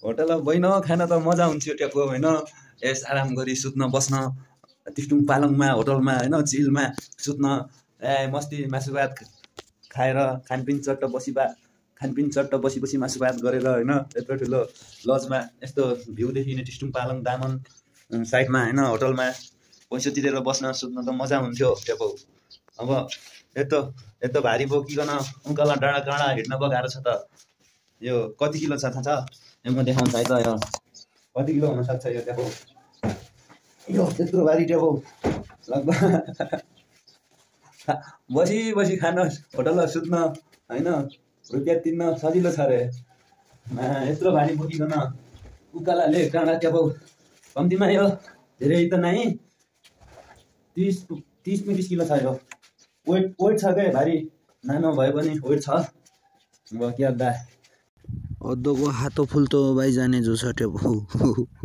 Hotel ban खाना त मजा हुन्थ्यो ट्याको होइन। यस आराम गरी सुत्न बस्न टिस्टुङ पालङमा होटलमा होइन चिलमा सुत्न मस्ती मासु भात खाएर खानपिन चट्ट बसी मासु भात गरेर होइन यत्रो ठुलो लजमा यस्तो भ्यू देखिने टिस्टुङ पालङ दामन साइडमा होइन होटलमा पैसा तिरेर बस्न सुत्न त मजा हुन्थ्यो ट्याको। अब यत्रो भारी बोकिकन उकाला डाँडा काँडा हिँड्न पो गाह्रो छ त। यो कति किलो छ थाहा छ? यो म देखाउँछु है त। यो कति किलो हुनसक्छ यो ट्याको? यो त्यत्रो भारी ट्याको लगभग बसी खान होटलमा सुत्न होइन रुपियाँ तिर्न सजिलो छ अरे। यत्रो भारी बोकिकन उकालाले डाँडा ट्याको कम्तीमा यो धेरै त नै 30-35 किलो छ यो। वेट छ क्या भारी, नानो भए पनि वेट छ। अब के अद्दा अद्दोको हातो फुल्तो भाइ जाने जो छ ट्याको।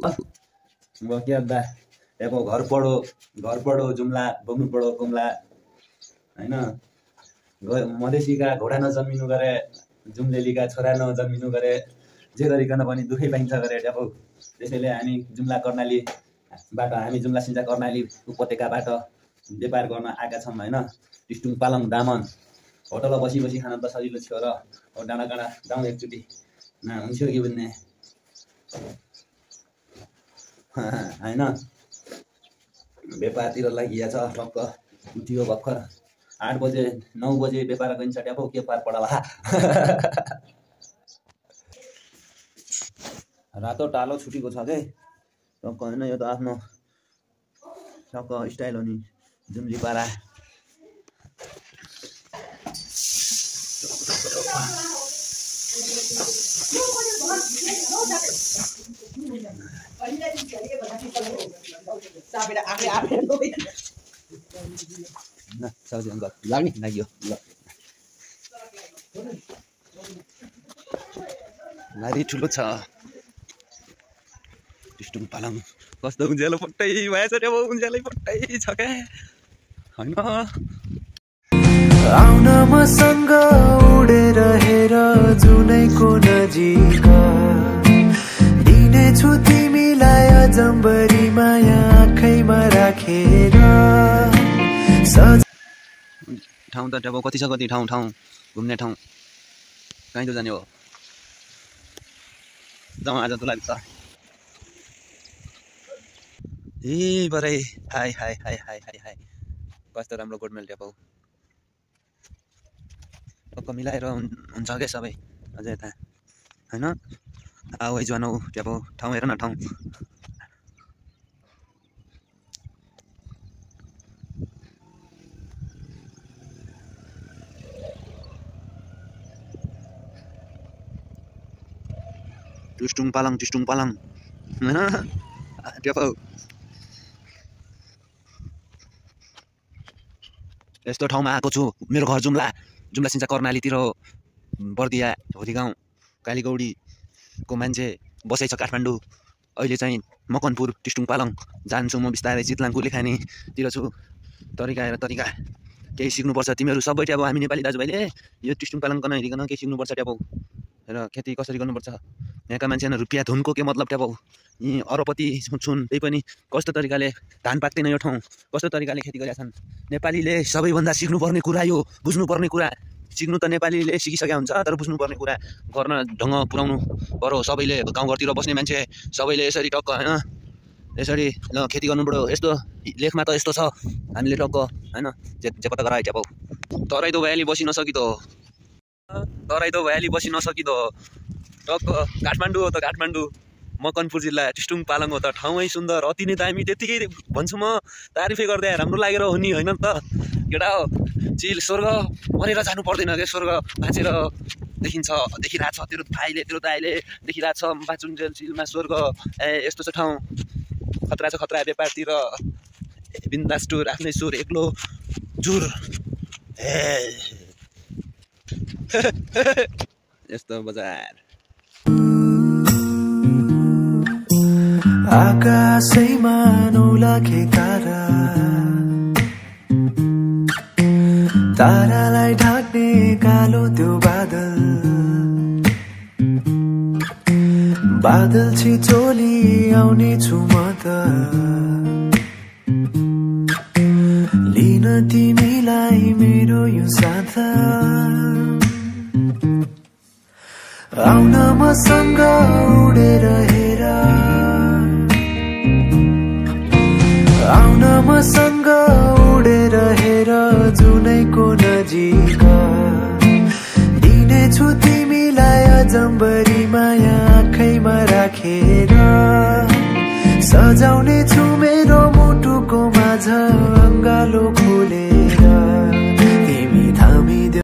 अब के अद्दा ट्याको घर पढो जुम्ला बोक्नु पढो कुम्ला होइन। मधेसीका घोडा नजन्मिनु गरे जुम्लेलीका छोरा नजन्मिनु गरे जे गरिकन पनि दुःखै पाइन्छ गरे ट्याको। त्यसैले हामी जुम्ला कर्णालीबाट हामी जुम्ला सिन्जा कर्णाली उपत्यकाबाट व्यापार गर्न आएका छौँ होइन। टिस्टुङ पालङ दामन होटलमा बसी खान त सजिलो थियो र डाँडा काँडा जाउँ एकचोटि हुन्थ्यो कि भन्ने होइन। व्यापारतिर लागिया छ टक्क उठ्यो भर्खर 8 बजे 9 बजे व्यापार गरिन्छ ट्याको के पार पडला। रातो टालो छुटेको छ के टक्क होइन। यो त आफ्नो टक्क स्टाइल हो नि जुम्ली पारा। साउजी अङ्कल लाग्यो ल भारी ठुलो छ टिस्टुङ पालङ। कस्तो उज्यालो पट्टै भएछ त्यो उज्यालै पट्टै छ क्या होइन। आउन मसँग उडेर हेर जुनैको नजिक दिनेछु तिमीलाई अजम्बरी माया आँखैमा राखेर। ठाउँ त ट्याको कति छ कति ठाउँ घुम्ने ठाउँ कहीँ त जाने हो जाउँ आज तँलाई त। ए बरै हाई कस्तो राम्रो गोडमेल ट्याको टक्क मिलाएर हुन्छ क्या सबै अझै यता होइन। आऊ है जानु ट्याको ठाउँ हेर न ठाउँ। टिस्टुङ पालङ होइन ट्याको। यस्तो ठाउँमा आएको छु मेरो घर जुम्ला सिन्जा कर्णालीतिर हो। बर्दिया होरी गाउँ कालीगौडीको मान्छे बसेछ काठमाडौँ। अहिले चाहिँ मकनपुर टिस्टुङ पालङ जान्छु म बिस्तारै चितलाङ कुलेखानीतिर छु। तरिका केही सिक्नुपर्छ तिमीहरू सबै ट्याको। हामी नेपाली दाजुभाइले यो टिस्टुङ पालङ गर्न हेरिकन केही सिक्नुपर्छ ट्याको। र खेती कसरी गर्नुपर्छ यहाँका मान्छे रुपियाँ धुनको के मतलब ट्याको। यी अरबपति छुन् त्यही पनि कस्तो तरिकाले धान पाक्दैन यो ठाउँ कस्तो तरिकाले खेती गरेका छन्। नेपालीले सबैभन्दा सिक्नुपर्ने कुरा यो बुझ्नुपर्ने कुरा। सिक्नु त नेपालीले सिकिसकेका हुन्छ तर बुझ्नुपर्ने कुरा गर्न ढङ्ग पुऱ्याउनु पर्यो। सबैले गाउँघरतिर बस्ने मान्छे सबैले यसरी टक्क होइन यसरी ल खेती गर्नुपऱ्यो। यस्तो लेखमा त यस्तो छ हामीले टक्क होइन जेपत्ता गराए ट्याको। तराई त भ्याली बसी नसकिदो टक्क काठमाडौँ हो त काठमाडौँ मकनपुर जिल्ला टिस्टुङ पालङ हो त ठाउँै सुन्दर अति नै दामी। त्यतिकै भन्छु म तारिफै गर्दै राम्रो लागेर हो नि होइन त केटा हो। चिल स्वर्ग मरेर जानु पर्दैन क्या स्वर्ग बाँचेर देखिरहेको छ तेरो भाइले देखिरहेको छ बाँचुन्जेल चिलमा स्वर्ग। यस्तो छ ठाउँ खतरा व्यापारतिर बिन्दास टुर आफ्नै सुर एक्लो जुर यस्तो बजार। आकाशैमा 9 लाखे तारालाई ढाक्ने कालो त्यो बादल बादल छिचोली आउने छु म त लिन तिमीलाई मेरो यो साथ आउन मसँग उडेर हेर आउन मसँग उडेर हेर जुनैको नजिक दिनेछु तिमीलाई अजम्बरी माया आँखैमा राखेर सजाउने छु मेरो मुटुको माझ अङ्गालो खोलेर